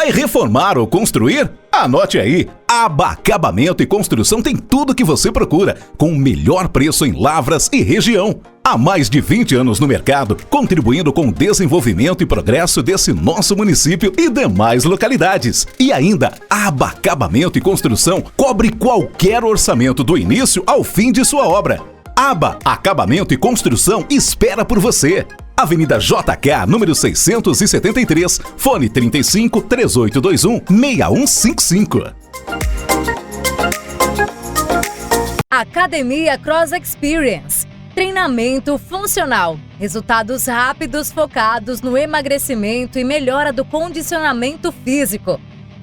Vai reformar ou construir? Anote aí, Aba Acabamento e Construção tem tudo o que você procura, com o melhor preço em Lavras e região. Há mais de 20 anos no mercado, contribuindo com o desenvolvimento e progresso desse nosso município e demais localidades. E ainda, Aba Acabamento e Construção cobre qualquer orçamento do início ao fim de sua obra. Aba Acabamento e Construção espera por você. Avenida JK, número 673, fone 35 3821 6155. Academia Cross Experience. Treinamento funcional. Resultados rápidos focados no emagrecimento e melhora do condicionamento físico.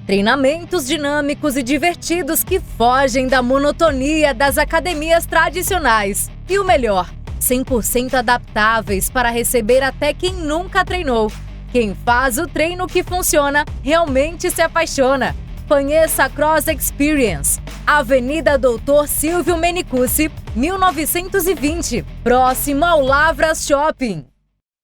Treinamentos dinâmicos e divertidos que fogem da monotonia das academias tradicionais. E o melhor, 100% adaptáveis para receber até quem nunca treinou. Quem faz o treino que funciona realmente se apaixona. Conheça a Cross Experience. Avenida Doutor Silvio Menicucci, 1920, próximo ao Lavras Shopping.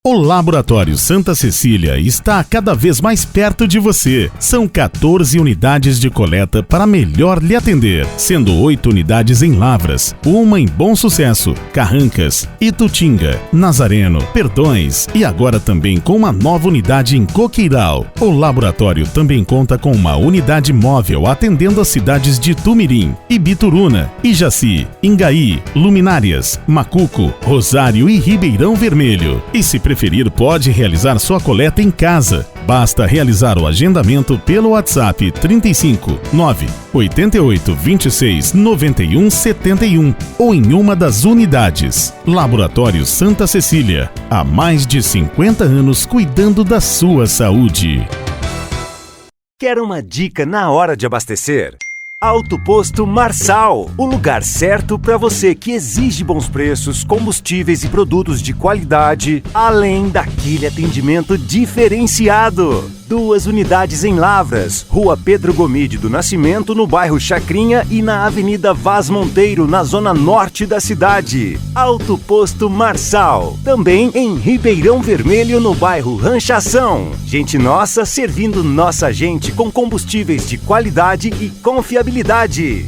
O Laboratório Santa Cecília está cada vez mais perto de você. São 14 unidades de coleta para melhor lhe atender, sendo 8 unidades em Lavras, uma em Bom Sucesso, Carrancas, Itutinga, Nazareno, Perdões e agora também com uma nova unidade em Coqueiral. O laboratório também conta com uma unidade móvel atendendo as cidades de Tumirim, Ibituruna, Ijaci, Ingaí, Luminárias, Macuco, Rosário e Ribeirão Vermelho. E se preferir, pode realizar sua coleta em casa. Basta realizar o agendamento pelo WhatsApp 35 9 88 26 91 71 ou em uma das unidades. Laboratório Santa Cecília, há mais de 50 anos cuidando da sua saúde. Quer uma dica na hora de abastecer? Auto Posto Marçal, o lugar certo para você que exige bons preços, combustíveis e produtos de qualidade, além daquele atendimento diferenciado. 2 unidades em Lavras, Rua Pedro Gomide do Nascimento, no bairro Chacrinha, e na Avenida Vaz Monteiro, na zona norte da cidade. Auto Posto Marçal, também em Ribeirão Vermelho, no bairro Ranchação. Gente nossa servindo nossa gente com combustíveis de qualidade e confiabilidade.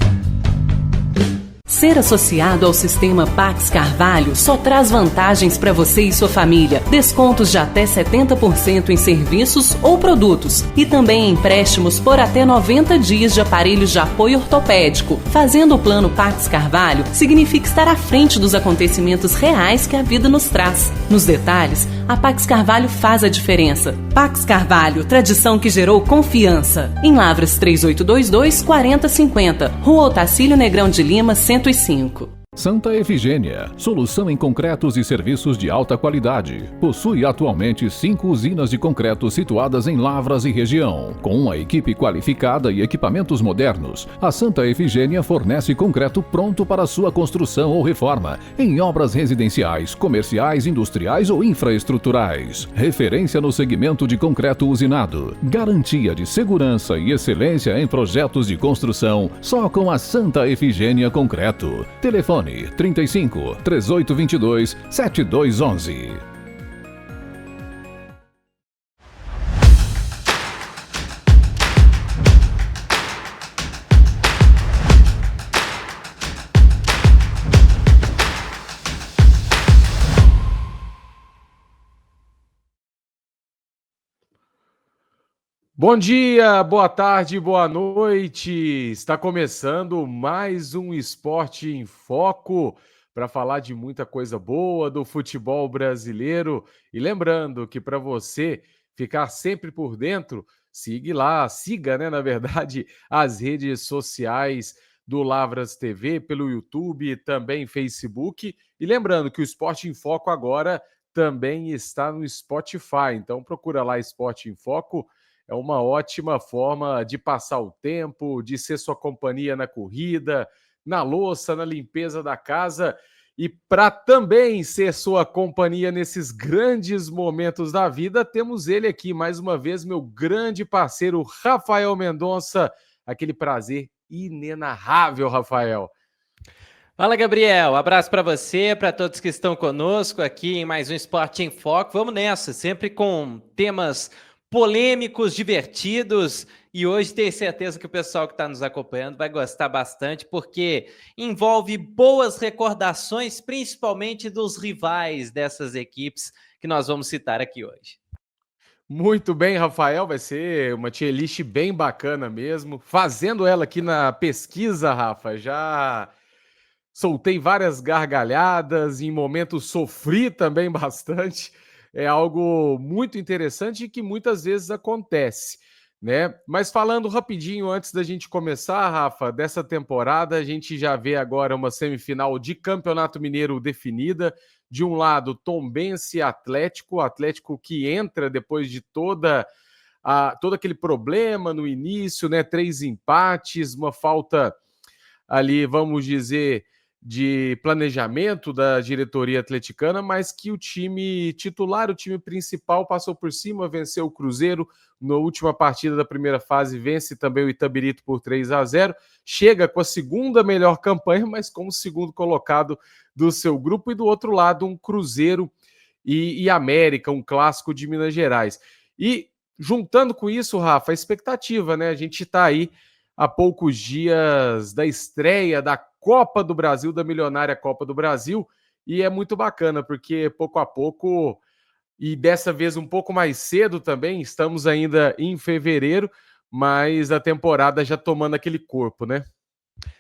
Ser associado ao sistema Pax Carvalho só traz vantagens para você e sua família. Descontos de até 70% em serviços ou produtos. E também empréstimos por até 90 dias de aparelhos de apoio ortopédico. Fazendo o plano Pax Carvalho significa estar à frente dos acontecimentos reais que a vida nos traz. Nos detalhes, a Pax Carvalho faz a diferença. Pax Carvalho, tradição que gerou confiança. Em Lavras 3822 4050, Rua Otacílio Negrão de Lima, 105. Santa Efigênia, solução em concretos e serviços de alta qualidade. Possui atualmente 5 usinas de concreto situadas em Lavras e região. Com uma equipe qualificada e equipamentos modernos, a Santa Efigênia fornece concreto pronto para sua construção ou reforma, em obras residenciais, comerciais, industriais ou infraestruturais. Referência no segmento de concreto usinado. Garantia de segurança e excelência em projetos de construção, só com a Santa Efigênia Concreto. Telefone 35 3822 7211. Bom dia, boa tarde, boa noite. Está começando mais um Esporte em Foco para falar de muita coisa boa do futebol brasileiro. E lembrando que para você ficar sempre por dentro, siga, na verdade, as redes sociais do Lavras TV, pelo YouTube, também Facebook. E lembrando que o Esporte em Foco agora também está no Spotify. Então procura lá Esporte em Foco. É uma ótima forma de passar o tempo, de ser sua companhia na corrida, na louça, na limpeza da casa e para também ser sua companhia nesses grandes momentos da vida, temos ele aqui mais uma vez, meu grande parceiro Rafael Mendonça. Aquele prazer inenarrável, Rafael. Fala, Gabriel. Abraço para você, para todos que estão conosco aqui em mais um Esporte em Foco. Vamos nessa, sempre com temas polêmicos, divertidos, e hoje tenho certeza que o pessoal que está nos acompanhando vai gostar bastante, porque envolve boas recordações, principalmente dos rivais dessas equipes que nós vamos citar aqui hoje. Muito bem, Rafael, vai ser uma tier list bem bacana mesmo. Fazendo ela aqui na pesquisa, Rafa, já soltei várias gargalhadas, em momentos sofri também bastante. É algo muito interessante e que muitas vezes acontece, né? Mas falando rapidinho antes da gente começar, Rafa, dessa temporada, a gente já vê agora uma semifinal de Campeonato Mineiro definida. De um lado, Tombense e Atlético, Atlético que entra depois de todo aquele problema no início, né? 3 empates, uma falta ali, vamos dizer, de planejamento da diretoria atleticana, mas que o time titular, o time principal, passou por cima, venceu o Cruzeiro na última partida da primeira fase, vence também o Itabirito por 3-0, chega com a segunda melhor campanha, mas como segundo colocado do seu grupo, e do outro lado um Cruzeiro e América, um clássico de Minas Gerais. E juntando com isso, Rafa, a expectativa, né? A gente está aí há poucos dias da estreia da Copa do Brasil, da milionária Copa do Brasil, e é muito bacana, porque pouco a pouco, e dessa vez um pouco mais cedo também, estamos ainda em fevereiro, mas a temporada já tomando aquele corpo, né?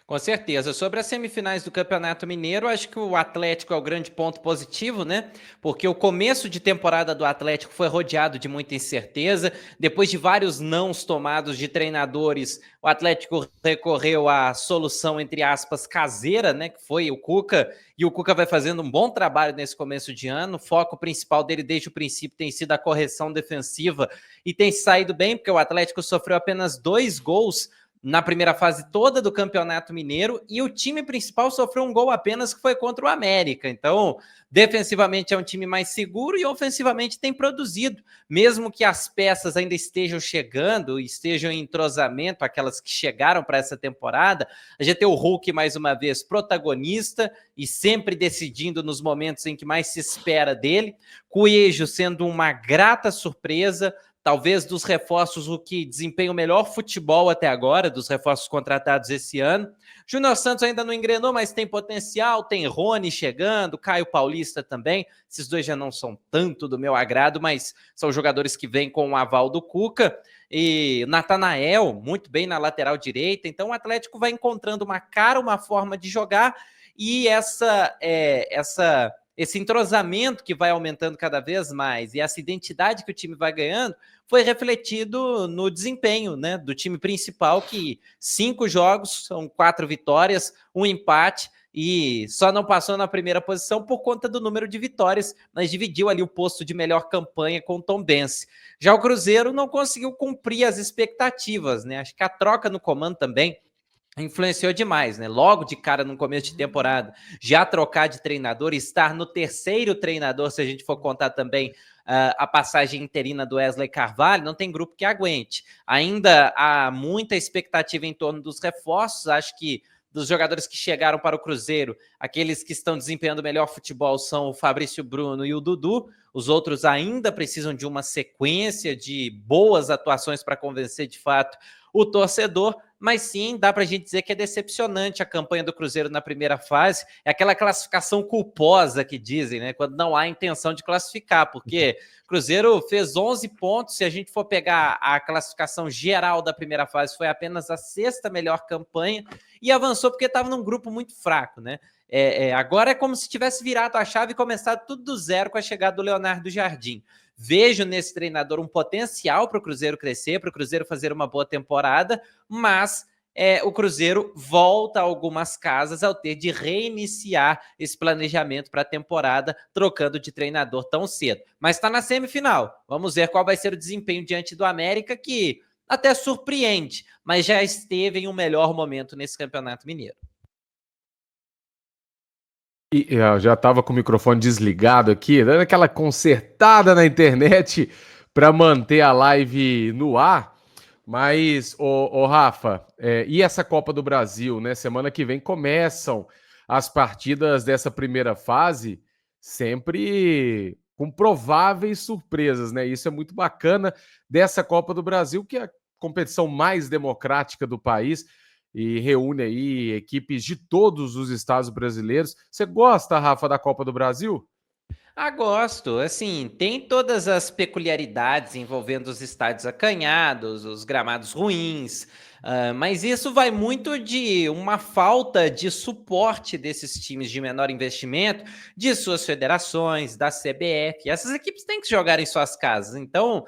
Com certeza. Sobre as semifinais do Campeonato Mineiro, acho que o Atlético é o grande ponto positivo, né? Porque o começo de temporada do Atlético foi rodeado de muita incerteza. Depois de vários nãos tomados de treinadores, o Atlético recorreu à solução, entre aspas, caseira, né? Que foi o Cuca. E o Cuca vai fazendo um bom trabalho nesse começo de ano. O foco principal dele desde o princípio tem sido a correção defensiva e tem saído bem, porque o Atlético sofreu apenas 2 gols na primeira fase toda do Campeonato Mineiro, e o time principal sofreu um gol apenas, que foi contra o América. Então, defensivamente é um time mais seguro e ofensivamente tem produzido, mesmo que as peças ainda estejam chegando, estejam em entrosamento, aquelas que chegaram para essa temporada. A gente tem o Hulk mais uma vez protagonista e sempre decidindo nos momentos em que mais se espera dele, Coelho sendo uma grata surpresa, talvez dos reforços o que desempenha o melhor futebol até agora, dos reforços contratados esse ano. Júnior Santos ainda não engrenou, mas tem potencial, tem Rony chegando, Caio Paulista também. Esses dois já não são tanto do meu agrado, mas são jogadores que vêm com o aval do Cuca. E Natanael, muito bem na lateral direita. Então o Atlético vai encontrando uma cara, uma forma de jogar, e esse entrosamento que vai aumentando cada vez mais e essa identidade que o time vai ganhando foi refletido no desempenho, né, do time principal, que 5 jogos, são 4 vitórias, 1 empate, e só não passou na primeira posição por conta do número de vitórias, mas dividiu ali o posto de melhor campanha com o Tombense. Já o Cruzeiro não conseguiu cumprir as expectativas, né? Acho que a troca no comando também influenciou demais, né? Logo de cara no começo de temporada, já trocar de treinador, estar no terceiro treinador, se a gente for contar também a passagem interina do Wesley Carvalho, não tem grupo que aguente. Ainda há muita expectativa em torno dos reforços. Acho que dos jogadores que chegaram para o Cruzeiro, aqueles que estão desempenhando melhor futebol são o Fabrício Bruno e o Dudu. Os outros ainda precisam de uma sequência de boas atuações para convencer de fato o torcedor, mas sim, dá para a gente dizer que é decepcionante a campanha do Cruzeiro na primeira fase. É aquela classificação culposa que dizem, né? Quando não há intenção de classificar, porque o Cruzeiro fez 11 pontos, se a gente for pegar a classificação geral da primeira fase, foi apenas a 6ª melhor campanha, e avançou porque estava num grupo muito fraco, né? Agora é como se tivesse virado a chave e começado tudo do zero com a chegada do Leonardo Jardim. Vejo nesse treinador um potencial para o Cruzeiro crescer, para o Cruzeiro fazer uma boa temporada, mas o Cruzeiro volta a algumas casas ao ter de reiniciar esse planejamento para a temporada, trocando de treinador tão cedo. Mas está na semifinal. Vamos ver qual vai ser o desempenho diante do América, que até surpreende, mas já esteve em um melhor momento nesse Campeonato Mineiro. E eu já estava com o microfone desligado aqui, dando aquela consertada na internet para manter a live no ar. Mas, Rafa, e essa Copa do Brasil, né? Semana que vem começam as partidas dessa primeira fase, sempre com prováveis surpresas, né? Isso é muito bacana dessa Copa do Brasil, que é a competição mais democrática do país e reúne aí equipes de todos os estados brasileiros. Você gosta, Rafa, da Copa do Brasil? Gosto. Assim, tem todas as peculiaridades envolvendo os estádios acanhados, os gramados ruins, mas isso vai muito de uma falta de suporte desses times de menor investimento, de suas federações, da CBF. Essas equipes têm que jogar em suas casas, então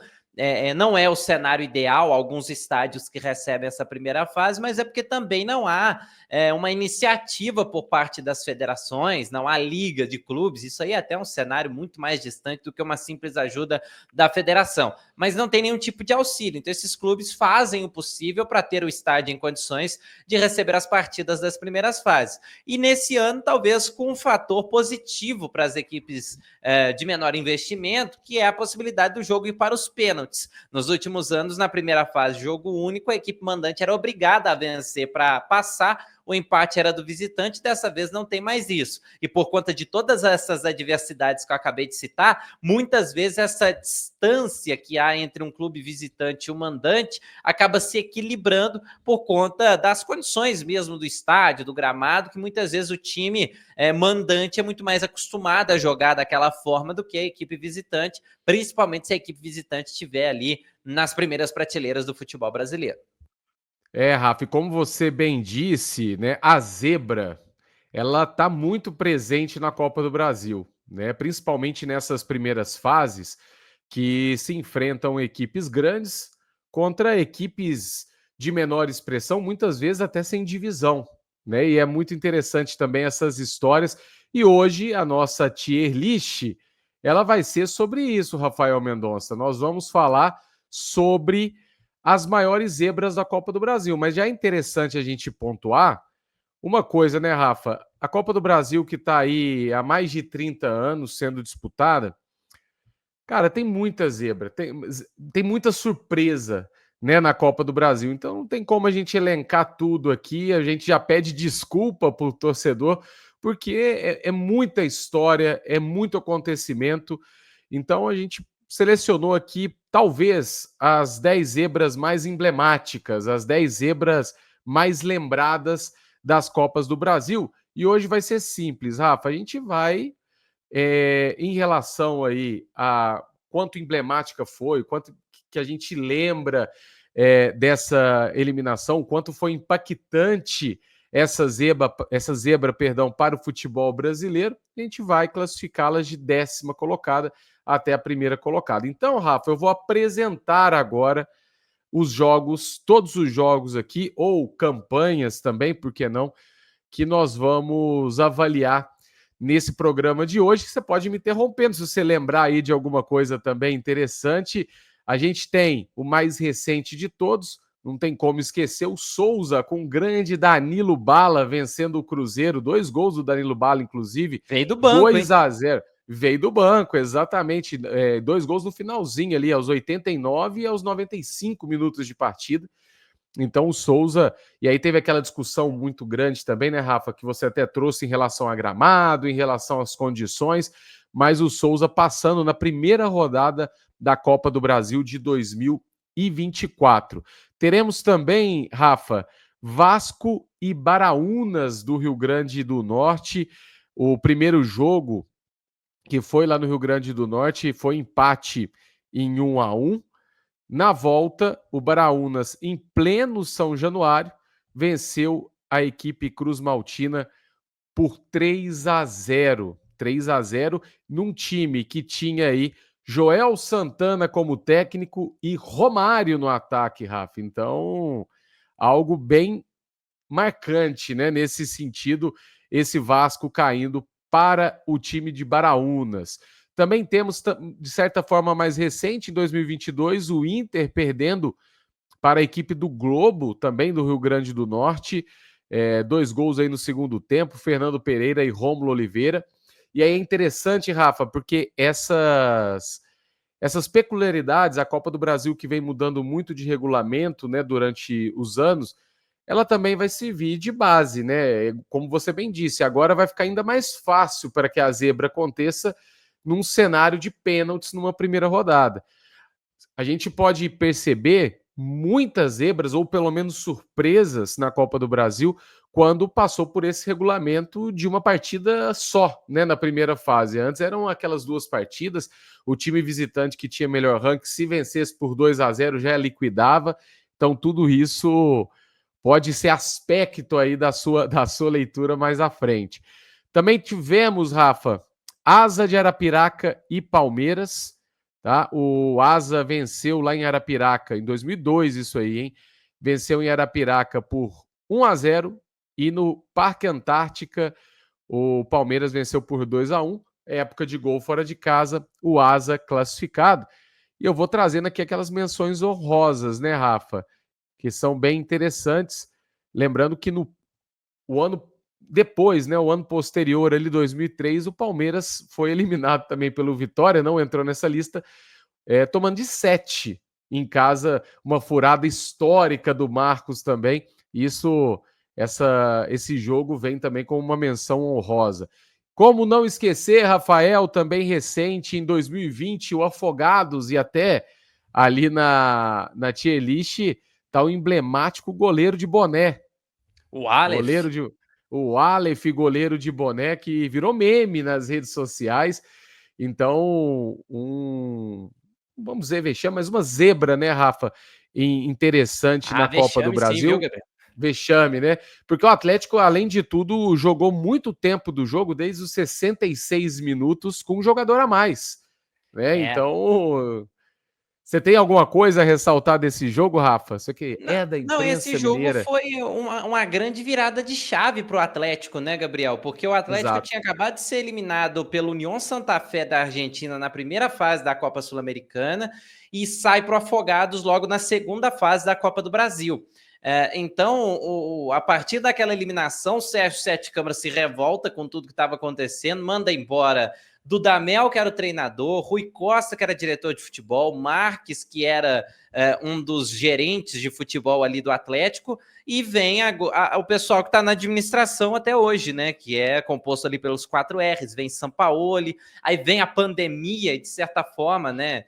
não é o cenário ideal, alguns estádios que recebem essa primeira fase, mas é porque também não há uma iniciativa por parte das federações, não há liga de clubes, isso aí é até um cenário muito mais distante do que uma simples ajuda da federação, mas não tem nenhum tipo de auxílio, então esses clubes fazem o possível para ter o estádio em condições de receber as partidas das primeiras fases, e nesse ano talvez com um fator positivo para as equipes de menor investimento, que é a possibilidade do jogo ir para os pênaltis. Nos últimos anos, na primeira fase, jogo único, a equipe mandante era obrigada a vencer para passar, o empate era do visitante, dessa vez não tem mais isso. E por conta de todas essas adversidades que eu acabei de citar, muitas vezes essa distância que há entre um clube visitante e o mandante acaba se equilibrando por conta das condições mesmo do estádio, do gramado, que muitas vezes o time mandante é muito mais acostumado a jogar daquela forma do que a equipe visitante, principalmente se a equipe visitante estiver ali nas primeiras prateleiras do futebol brasileiro. Rafa, e como você bem disse, né, a zebra, ela está muito presente na Copa do Brasil, né, principalmente nessas primeiras fases que se enfrentam equipes grandes contra equipes de menor expressão, muitas vezes até sem divisão, né, e é muito interessante também essas histórias, e hoje a nossa tier list, ela vai ser sobre isso, Rafael Mendonça. Nós vamos falar sobre as maiores zebras da Copa do Brasil. Mas já é interessante a gente pontuar uma coisa, né, Rafa? A Copa do Brasil, que está aí há mais de 30 anos sendo disputada, cara, tem muita zebra, tem muita surpresa, né, na Copa do Brasil. Então não tem como a gente elencar tudo aqui. A gente já pede desculpa para o torcedor, porque é muita história, é muito acontecimento. Então a gente selecionou aqui, talvez, as 10 zebras mais emblemáticas, as 10 zebras mais lembradas das Copas do Brasil. E hoje vai ser simples, Rafa. A gente vai, em relação aí a quanto emblemática foi, quanto que a gente lembra dessa eliminação, quanto foi impactante essa zebra, para o futebol brasileiro, a gente vai classificá-las de 10ª colocada até a primeira colocada. Então, Rafa, eu vou apresentar agora os jogos, todos os jogos aqui, ou campanhas também, por que não, que nós vamos avaliar nesse programa de hoje, que você pode me interrompendo se você lembrar aí de alguma coisa também interessante. A gente tem o mais recente de todos, não tem como esquecer, o Souza com o grande Danilo Bala vencendo o Cruzeiro, 2 gols do Danilo Bala, inclusive. Veio do banco, 2-0. Veio do banco, exatamente. 2 gols no finalzinho ali, aos 89 e aos 95 minutos de partida. Então o Souza, e aí teve aquela discussão muito grande também, né, Rafa, que você até trouxe em relação a gramado, em relação às condições, mas o Souza passando na primeira rodada da Copa do Brasil de 2024. Teremos também, Rafa, Vasco e Baraunas do Rio Grande do Norte. O primeiro jogo que foi lá no Rio Grande do Norte foi empate em 1-1. Na volta, o Baraunas, em pleno São Januário, venceu a equipe Cruz Maltina por 3-0. 3-0 num time que tinha aí Joel Santana como técnico e Romário no ataque, Rafa. Então, algo bem marcante, né? Nesse sentido, esse Vasco caindo para o time de Baraunas. Também temos, de certa forma mais recente, em 2022, o Inter perdendo para a equipe do Globo, também do Rio Grande do Norte. 2 gols aí no segundo tempo, Fernando Pereira e Rômulo Oliveira. E aí é interessante, Rafa, porque essas peculiaridades, a Copa do Brasil que vem mudando muito de regulamento, né, durante os anos, ela também vai servir de base, né? Como você bem disse, agora vai ficar ainda mais fácil para que a zebra aconteça num cenário de pênaltis numa primeira rodada. A gente pode perceber muitas zebras, ou pelo menos surpresas, na Copa do Brasil, quando passou por esse regulamento de uma partida só, né, na primeira fase. Antes eram aquelas 2 partidas, o time visitante que tinha melhor ranking, se vencesse por 2-0 já liquidava. Então tudo isso pode ser aspecto aí da sua leitura mais à frente. Também tivemos, Rafa, Asa de Arapiraca e Palmeiras, tá? O Asa venceu lá em Arapiraca, em 2002 isso aí, hein? Venceu em Arapiraca por 1-0 e no Parque Antártica o Palmeiras venceu por 2-1, época de gol fora de casa, o Asa classificado. E eu vou trazendo aqui aquelas menções honrosas, né, Rafa? Que são bem interessantes. Lembrando que o ano depois, né, o ano posterior, ali 2003, o Palmeiras foi eliminado também pelo Vitória, não entrou nessa lista, tomando de 7 em casa, uma furada histórica do Marcos também. Esse jogo vem também com uma menção honrosa. Como não esquecer, Rafael, também recente, em 2020, o Afogados, e até ali na tier list está o emblemático goleiro de boné. O Aleph. O Aleph, goleiro de boné, que virou meme nas redes sociais. Então, vamos dizer, vexame, mas uma zebra, né, Rafa? Interessante na Copa do Brasil. Sim, viu, Gabriel? Vexame, né? Porque o Atlético, além de tudo, jogou muito tempo do jogo, desde os 66 minutos, com um jogador a mais, né? Então, você tem alguma coisa a ressaltar desse jogo, Rafa? Isso aqui da imprensa Não, esse jogo mineira. foi uma grande virada de chave para o Atlético, né, Gabriel? Porque o Atlético tinha acabado de ser eliminado pelo União Santa Fé da Argentina na primeira fase da Copa Sul-Americana e sai para o Afogados logo na segunda fase da Copa do Brasil. Então, a partir daquela eliminação, o Sérgio Sete Câmara se revolta com tudo que estava acontecendo, manda embora Dudamel, que era o treinador, Rui Costa, que era diretor de futebol, Marques, que era um dos gerentes de futebol ali do Atlético, e vem o pessoal que está na administração até hoje, né, que é composto ali pelos 4 R's, vem Sampaoli, aí vem a pandemia, de certa forma, né,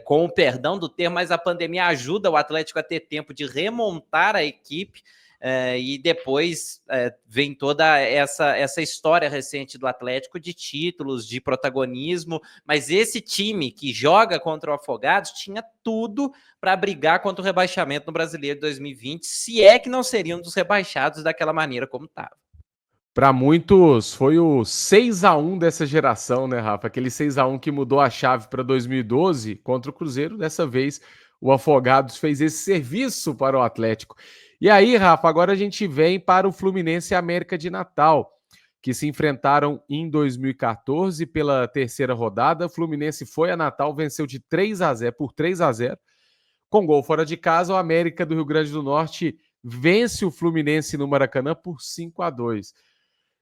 com o perdão do termo, mas a pandemia ajuda o Atlético a ter tempo de remontar a equipe, e depois vem toda essa história recente do Atlético de títulos, de protagonismo, mas esse time que joga contra o Afogados tinha tudo para brigar contra o rebaixamento no Brasileiro de 2020, se é que não seriam dos rebaixados daquela maneira como estava. Para muitos, foi o 6-1 dessa geração, né, Rafa? Aquele 6-1 que mudou a chave para 2012 contra o Cruzeiro. Dessa vez, o Afogados fez esse serviço para o Atlético. E aí, Rafa, agora a gente vem para o Fluminense e América de Natal, que se enfrentaram em 2014 pela terceira rodada. O Fluminense foi a Natal, venceu de 3-0. Com gol fora de casa, o América do Rio Grande do Norte vence o Fluminense no Maracanã por 5-2.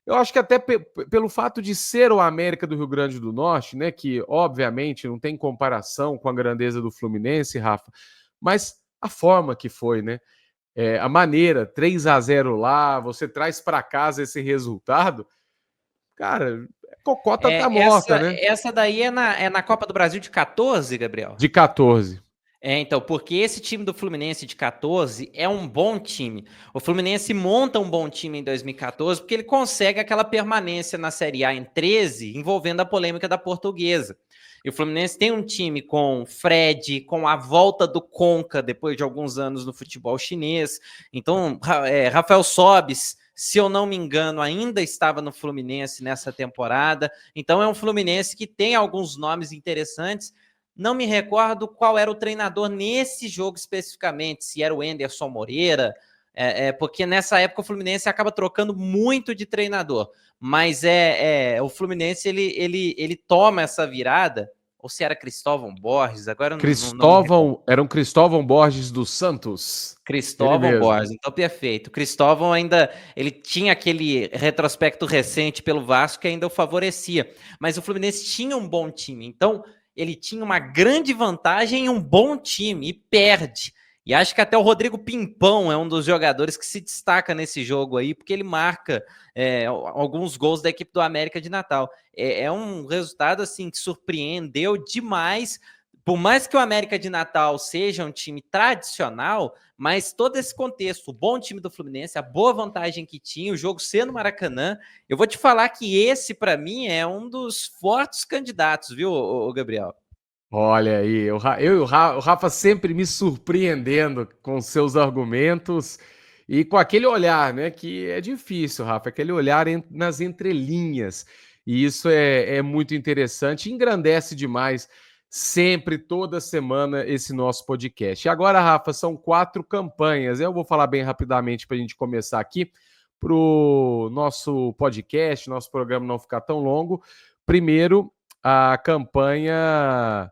Eu acho que até pelo fato de ser o América do Rio Grande do Norte, né, que obviamente não tem comparação com a grandeza do Fluminense, Rafa, mas a forma que foi, né? A maneira, 3-0 lá, você traz para casa esse resultado, cara, cocota tá morta, né? Essa daí é na Copa do Brasil de 14, Gabriel? De 14. Então, porque esse time do Fluminense de 14 é um bom time. O Fluminense monta um bom time em 2014 porque ele consegue aquela permanência na Série A em 13, envolvendo a polêmica da Portuguesa. E o Fluminense tem um time com Fred, com a volta do Conca, depois de alguns anos no futebol chinês. Então, Rafael Sobis, se eu não me engano, ainda estava no Fluminense nessa temporada. Então, é um Fluminense que tem alguns nomes interessantes. Não me recordo qual era o treinador nesse jogo especificamente, se era o Enderson Moreira, porque nessa época o Fluminense acaba trocando muito de treinador, mas o Fluminense ele toma essa virada, ou se era Cristóvão Borges, agora era um Cristóvão Borges dos Santos. Cristóvão Borges, então perfeito. Cristóvão ainda, ele tinha aquele retrospecto recente pelo Vasco que ainda o favorecia, mas o Fluminense tinha um bom time, então ele tinha uma grande vantagem e um bom time, e perde. E acho que até o Rodrigo Pimpão é um dos jogadores que se destaca nesse jogo aí, porque ele marca alguns gols da equipe do América de Natal. É um resultado assim que surpreendeu demais. Por mais que o América de Natal seja um time tradicional, mas todo esse contexto, o bom time do Fluminense, a boa vantagem que tinha, o jogo ser no Maracanã, eu vou te falar que esse, para mim, é um dos fortes candidatos, viu, Gabriel? Olha aí, eu e o Rafa sempre me surpreendendo com seus argumentos e com aquele olhar, né? Que é difícil, Rafa, aquele olhar nas entrelinhas. E isso é muito interessante, engrandece demais sempre, toda semana, esse nosso podcast. E agora, Rafa, são 4 campanhas. Eu vou falar bem rapidamente para a gente começar aqui para o nosso podcast, nosso programa não ficar tão longo. Primeiro, a campanha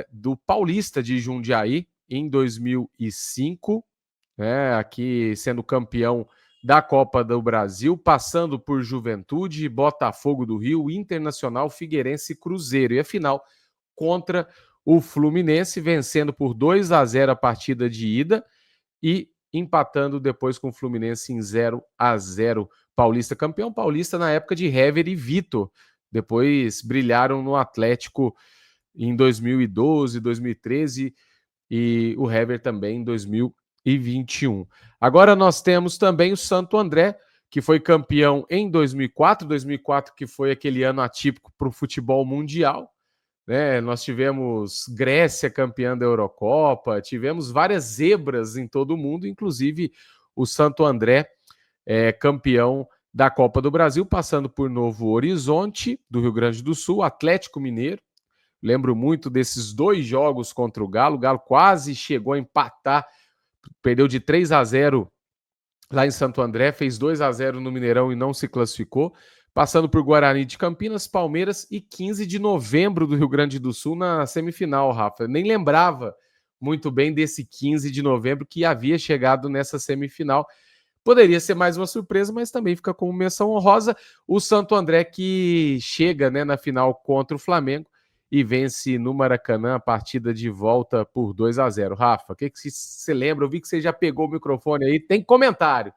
do Paulista de Jundiaí em 2005, né, aqui sendo campeão da Copa do Brasil, passando por Juventude, Botafogo do Rio, Internacional, Figueirense e Cruzeiro. E a final contra o Fluminense, vencendo por 2-0 a partida de ida e empatando depois com o Fluminense em 0-0. Paulista campeão, Paulista na época de Hever e Vitor. Depois brilharam no Atlético em 2012, 2013 e o Hever também em 2021. Agora nós temos também o Santo André, que foi campeão em 2004, que foi aquele ano atípico para o futebol mundial, né? Nós tivemos Grécia campeã da Eurocopa, tivemos várias zebras em todo o mundo, inclusive o Santo André campeão da Copa do Brasil, passando por Novo Horizonte, do Rio Grande do Sul, Atlético Mineiro. Lembro muito desses 2 jogos contra o Galo. O Galo quase chegou a empatar, perdeu de 3-0 lá em Santo André, fez 2-0 no Mineirão e não se classificou. Passando por Guarani de Campinas, Palmeiras e 15 de novembro do Rio Grande do Sul na semifinal, Rafa. Eu nem lembrava muito bem desse 15 de novembro que havia chegado nessa semifinal. Poderia ser mais uma surpresa, mas também fica como menção honrosa o Santo André, que chega, né, na final contra o Flamengo e vence no Maracanã a partida de volta por 2-0. Rafa, o que você lembra? Eu vi que você já pegou o microfone aí. Tem comentário.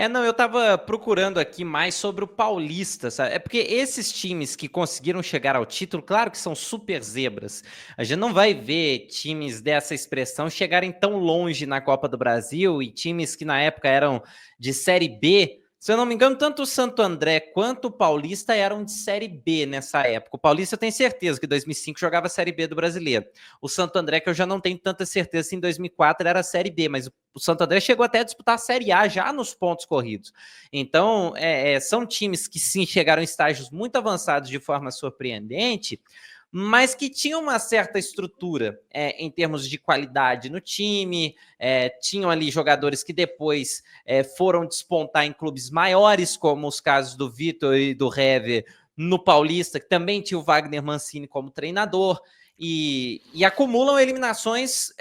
Não, eu tava procurando aqui mais sobre o Paulista, sabe? É porque esses times que conseguiram chegar ao título, claro que são super zebras. A gente não vai ver times dessa expressão chegarem tão longe na Copa do Brasil e times que na época eram de Série B. Se eu não me engano, tanto o Santo André quanto o Paulista eram de Série B nessa época. O Paulista eu tenho certeza que em 2005 jogava a Série B do Brasileiro. O Santo André, que eu já não tenho tanta certeza se em 2004 era a Série B, mas o Santo André chegou até a disputar a Série A já nos pontos corridos. Então, são times que sim chegaram em estágios muito avançados de forma surpreendente, mas que tinham uma certa estrutura em termos de qualidade no time, tinham ali jogadores que depois foram despontar em clubes maiores, como os casos do Vitor e do Hever no Paulista, que também tinha o Wagner Mancini como treinador, e acumulam eliminações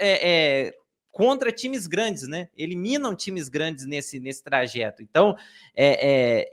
contra times grandes, né? Eliminam times grandes nesse trajeto. Então,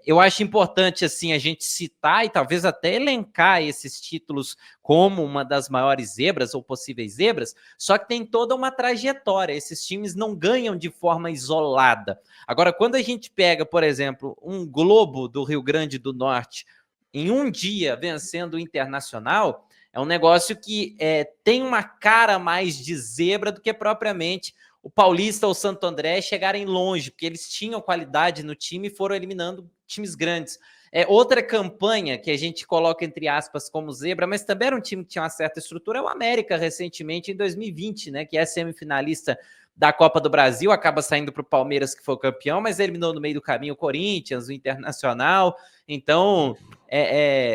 eu acho importante assim a gente citar e talvez até elencar esses títulos como uma das maiores zebras ou possíveis zebras, só que tem toda uma trajetória. Esses times não ganham de forma isolada. Agora, quando a gente pega, por exemplo, um Globo do Rio Grande do Norte em um dia vencendo o Internacional, é um negócio que tem uma cara mais de zebra do que propriamente o Paulista ou o Santo André chegarem longe, porque eles tinham qualidade no time e foram eliminando times grandes. Outra campanha que a gente coloca entre aspas como zebra, mas também era um time que tinha uma certa estrutura, é o América recentemente em 2020, né, que é semifinalista da Copa do Brasil, acaba saindo para o Palmeiras, que foi o campeão, mas eliminou no meio do caminho o Corinthians, o Internacional. Então,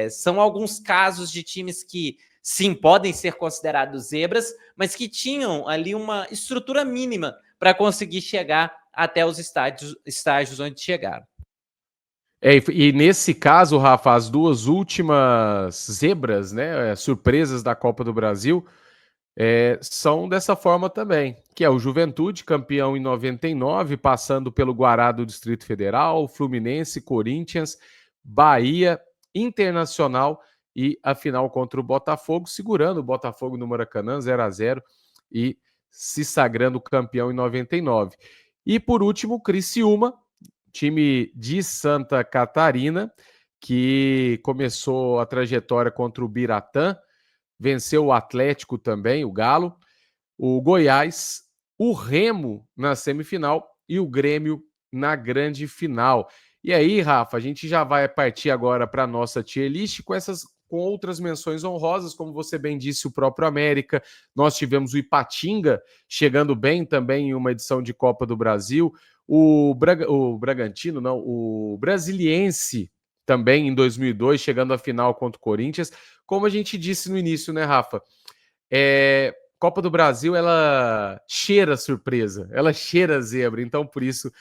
são alguns casos de times que, sim, podem ser considerados zebras, mas que tinham ali uma estrutura mínima para conseguir chegar até os estágios onde chegaram. E nesse caso, Rafa, as 2 últimas zebras, né, surpresas da Copa do Brasil, são dessa forma também, que é o Juventude, campeão em 99, passando pelo Guará do Distrito Federal, Fluminense, Corinthians, Bahia, Internacional e a final contra o Botafogo, segurando o Botafogo no Maracanã, 0-0, e se sagrando campeão em 99. E por último, o Criciúma, time de Santa Catarina, que começou a trajetória contra o Biratã, venceu o Atlético também, o Galo, o Goiás, o Remo na semifinal e o Grêmio na grande final. E aí, Rafa, a gente já vai partir agora para a nossa tier list com outras menções honrosas, como você bem disse, o próprio América. Nós tivemos o Ipatinga chegando bem também em uma edição de Copa do Brasil. O Bragantino, não, o Brasiliense também em 2002, chegando à final contra o Corinthians. Como a gente disse no início, né, Rafa? Copa do Brasil, ela cheira surpresa, ela cheira zebra, então por isso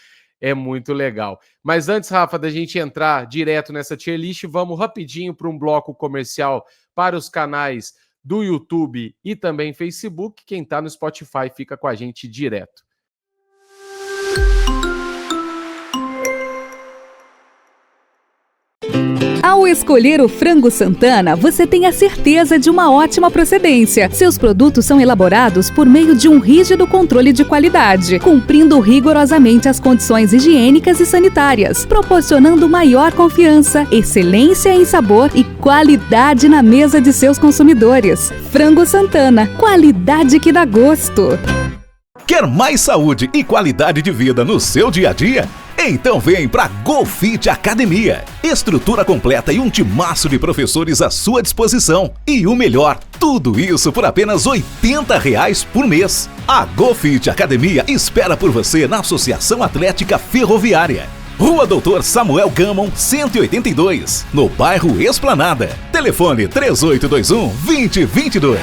é muito legal. Mas antes, Rafa, da gente entrar direto nessa tier list, vamos rapidinho para um bloco comercial para os canais do YouTube e também Facebook. Quem está no Spotify fica com a gente direto. Ao escolher o Frango Santana, você tem a certeza de uma ótima procedência. Seus produtos são elaborados por meio de um rígido controle de qualidade, cumprindo rigorosamente as condições higiênicas e sanitárias, proporcionando maior confiança, excelência em sabor e qualidade na mesa de seus consumidores. Frango Santana, qualidade que dá gosto. Quer mais saúde e qualidade de vida no seu dia a dia? Então vem pra GoFit Academia. Estrutura completa e um timaço de professores à sua disposição. E o melhor, tudo isso por apenas R$ 80 por mês. A GoFit Academia espera por você na Associação Atlética Ferroviária. Rua Doutor Samuel Gamon, 182, no bairro Esplanada. Telefone 3821-2022.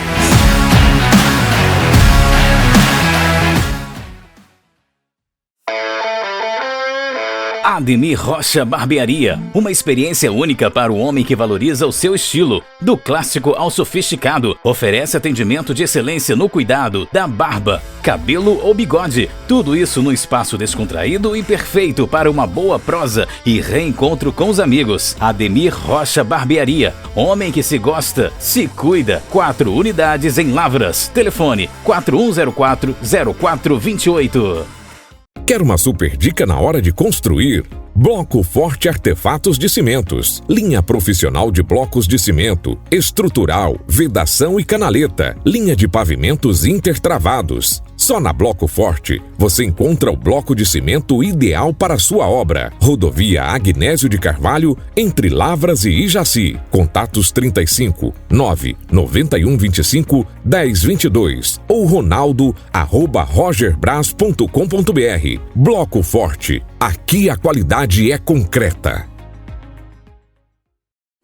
Ademir Rocha Barbearia, uma experiência única para o homem que valoriza o seu estilo. Do clássico ao sofisticado, oferece atendimento de excelência no cuidado da barba, cabelo ou bigode. Tudo isso num espaço descontraído e perfeito para uma boa prosa e reencontro com os amigos. Ademir Rocha Barbearia, homem que se gosta, se cuida. 4 unidades em Lavras. Telefone 4104-0428. Quer uma super dica na hora de construir? Bloco Forte Artefatos de Cimentos. Linha profissional de blocos de cimento, estrutural, vedação e canaleta. Linha de pavimentos intertravados. Só na Bloco Forte você encontra o bloco de cimento ideal para a sua obra. Rodovia Agnésio de Carvalho, entre Lavras e Ijaci. Contatos 35 9 91 25 10 22 ou ronaldo@rogerbras.com.br. Bloco Forte. Aqui a qualidade é concreta.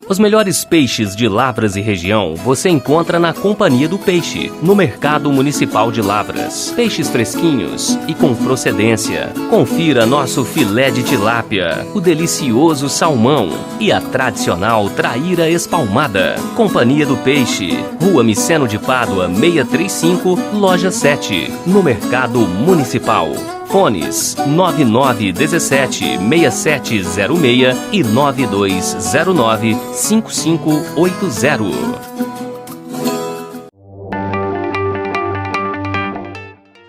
Os melhores peixes de Lavras e região você encontra na Companhia do Peixe, no Mercado Municipal de Lavras. Peixes fresquinhos e com procedência. Confira nosso filé de tilápia, o delicioso salmão e a tradicional traíra espalmada. Companhia do Peixe, Rua Miceno de Pádua, 635, Loja 7, no Mercado Municipal. Fones 9917-6706 e 9209-5580.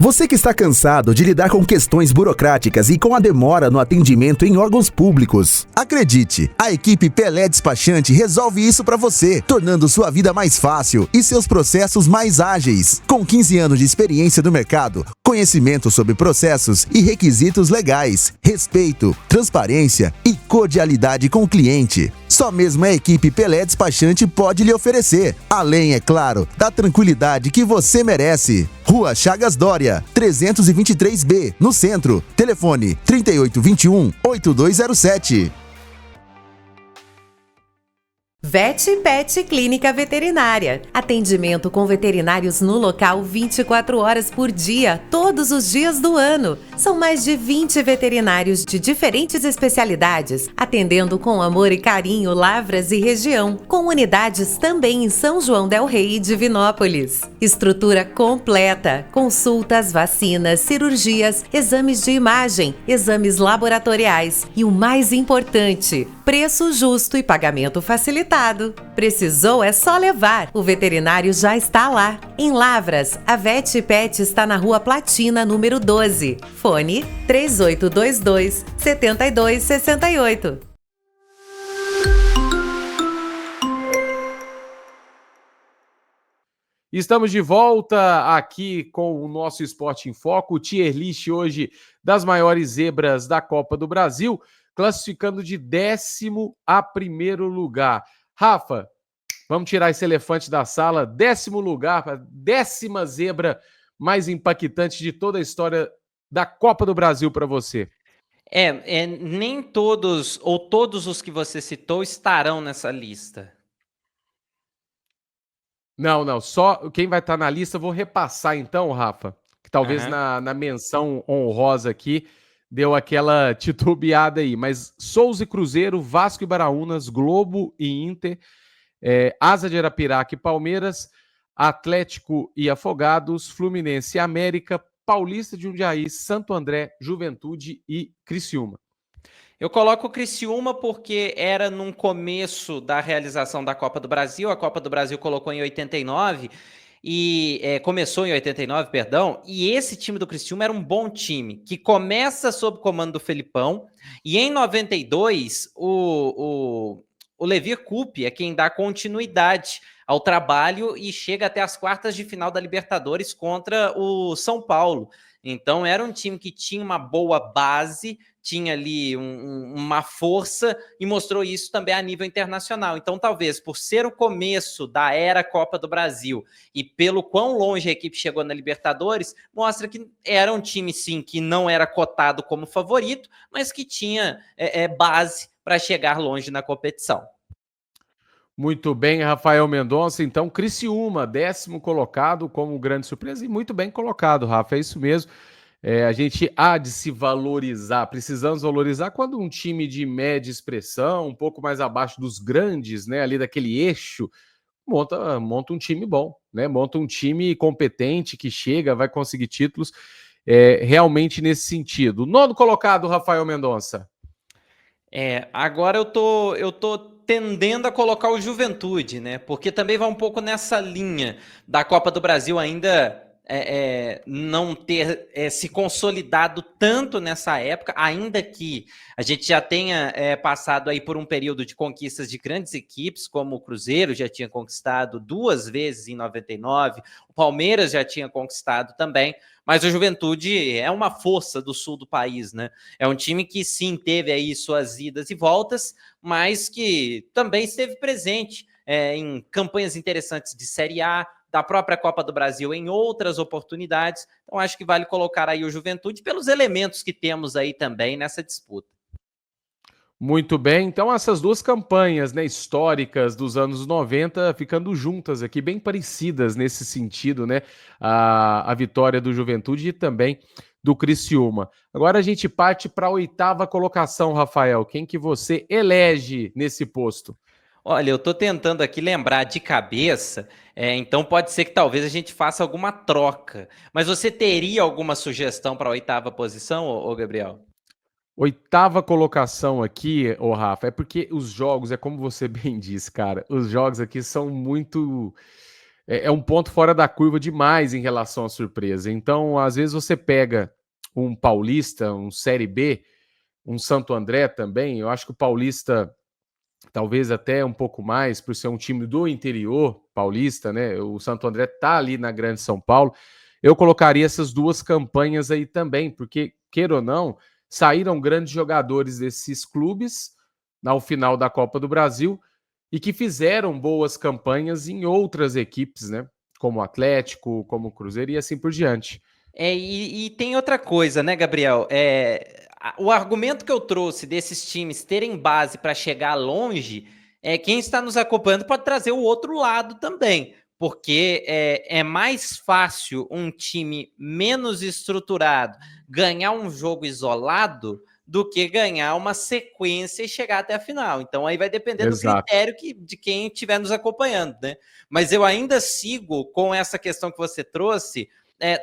Você que está cansado de lidar com questões burocráticas e com a demora no atendimento em órgãos públicos. Acredite, a equipe Pelé Despachante resolve isso para você, tornando sua vida mais fácil e seus processos mais ágeis. Com 15 anos de experiência no mercado, conhecimento sobre processos e requisitos legais, respeito, transparência e cordialidade com o cliente. Só mesmo a equipe Pelé Despachante pode lhe oferecer. Além, é claro, da tranquilidade que você merece. Rua Chagas Dória, 323B, no centro. Telefone 3821-8207. Vet Pet Clínica Veterinária. Atendimento com veterinários no local 24 horas por dia, todos os dias do ano. São mais de 20 veterinários de diferentes especialidades, atendendo com amor e carinho Lavras e região, com unidades também em São João del Rei e Divinópolis. Estrutura completa, consultas, vacinas, cirurgias, exames de imagem, exames laboratoriais e o mais importante, preço justo e pagamento facilitado cuidado. Precisou é só levar. O veterinário já está lá. Em Lavras, a Vet Pet está na Rua Platina, número 12. Fone 3822-7268. Estamos de volta aqui com o nosso Esporte em Foco, o tier list hoje das maiores zebras da Copa do Brasil, classificando de 10º a 1º lugar. Rafa, vamos tirar esse elefante da sala. 10º lugar, a 10ª zebra mais impactante de toda a história da Copa do Brasil para você. Nem todos ou todos os que você citou estarão nessa lista. Não, só quem vai estar na lista, vou repassar então, Rafa, que talvez na menção honrosa aqui deu aquela titubeada aí, mas Souza e Cruzeiro, Vasco e Baraunas, Globo e Inter, Asa de Arapiraca e Palmeiras, Atlético e Afogados, Fluminense e América, Paulista de Jundiaí, Santo André, Juventude e Criciúma. Eu coloco o Criciúma porque era num começo da realização da Copa do Brasil. A Copa do Brasil colocou em 89 começou em 89, perdão. E esse time do Criciúma era um bom time que começa sob comando do Felipão. E em 92 o Levir Coupe é quem dá continuidade ao trabalho e chega até as quartas de final da Libertadores contra o São Paulo. Então era um time que tinha uma boa base, tinha ali uma força e mostrou isso também a nível internacional. Então talvez por ser o começo da era Copa do Brasil e pelo quão longe a equipe chegou na Libertadores, mostra que era um time sim que não era cotado como favorito, mas que tinha base para chegar longe na competição. Muito bem, Rafael Mendonça. Então, Criciúma, 10º colocado como grande surpresa e muito bem colocado, Rafa, é isso mesmo. A gente há de se valorizar, precisamos valorizar quando um time de média expressão, um pouco mais abaixo dos grandes, né, ali daquele eixo, monta um time bom, né, monta um time competente que chega, vai conseguir títulos, realmente nesse sentido. 9º colocado, Rafael Mendonça. Agora eu tô tendendo a colocar o Juventude, né? Porque também vai um pouco nessa linha da Copa do Brasil ainda não ter se consolidado tanto nessa época, ainda que a gente já tenha passado aí por um período de conquistas de grandes equipes, como o Cruzeiro já tinha conquistado 2 vezes em 99, o Palmeiras já tinha conquistado também, mas o Juventude é uma força do sul do país, né? É um time que sim teve aí suas idas e voltas, mas que também esteve presente em campanhas interessantes de Série A, da própria Copa do Brasil em outras oportunidades. Então acho que vale colocar aí o Juventude pelos elementos que temos aí também nessa disputa. Muito bem, então essas duas campanhas, né, históricas dos anos 90 ficando juntas aqui, bem parecidas nesse sentido, né, a vitória do Juventude e também do Criciúma. Agora a gente parte para a 8ª colocação, Rafael, quem que você elege nesse posto? Olha, eu estou tentando aqui lembrar de cabeça, então pode ser que talvez a gente faça alguma troca, mas você teria alguma sugestão para a 8ª posição, ô Gabriel? 8ª colocação aqui, ô Rafa, é porque os jogos, é como você bem disse, cara, os jogos aqui são muito... É um ponto fora da curva demais em relação à surpresa. Então, às vezes você pega um Paulista, um Série B, um Santo André também, eu acho que o Paulista... talvez até um pouco mais, por ser um time do interior paulista, né? O Santo André tá ali na Grande São Paulo. Eu colocaria essas duas campanhas aí também, porque, queira ou não, saíram grandes jogadores desses clubes ao final da Copa do Brasil e que fizeram boas campanhas em outras equipes, né? Como o Atlético, como o Cruzeiro e assim por diante. E tem outra coisa, né, Gabriel? O argumento que eu trouxe desses times terem base para chegar longe, quem está nos acompanhando pode trazer o outro lado também, porque é mais fácil um time menos estruturado ganhar um jogo isolado do que ganhar uma sequência e chegar até a final. Então aí vai depender do critério de quem estiver nos acompanhando, né? Mas eu ainda sigo com essa questão que você trouxe,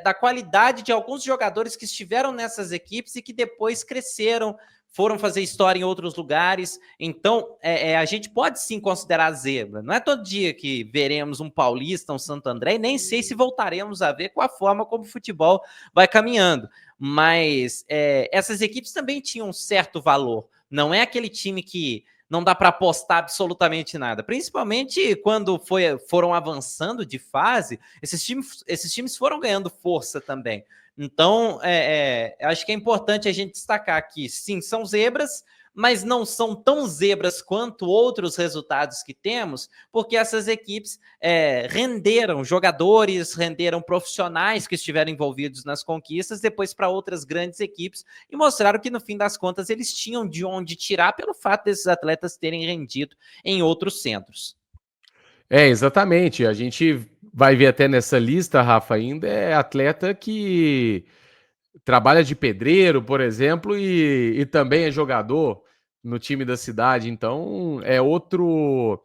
da qualidade de alguns jogadores que estiveram nessas equipes e que depois cresceram, foram fazer história em outros lugares. Então, a gente pode sim considerar zebra. Não é todo dia que veremos um Paulista, um Santo André, e nem sei se voltaremos a ver com a forma como o futebol vai caminhando. Mas essas equipes também tinham um certo valor. Não é aquele time que não dá para apostar absolutamente nada. Principalmente quando foram avançando de fase, esses times foram ganhando força também. Então, acho que é importante a gente destacar que, sim, são zebras, mas não são tão zebras quanto outros resultados que temos, porque essas equipes renderam jogadores, renderam profissionais que estiveram envolvidos nas conquistas, depois para outras grandes equipes, e mostraram que, no fim das contas, eles tinham de onde tirar pelo fato desses atletas terem rendido em outros centros. Exatamente. A gente vai ver até nessa lista, Rafa, ainda é atleta que trabalha de pedreiro, por exemplo, e também é jogador no time da cidade. Então, é outro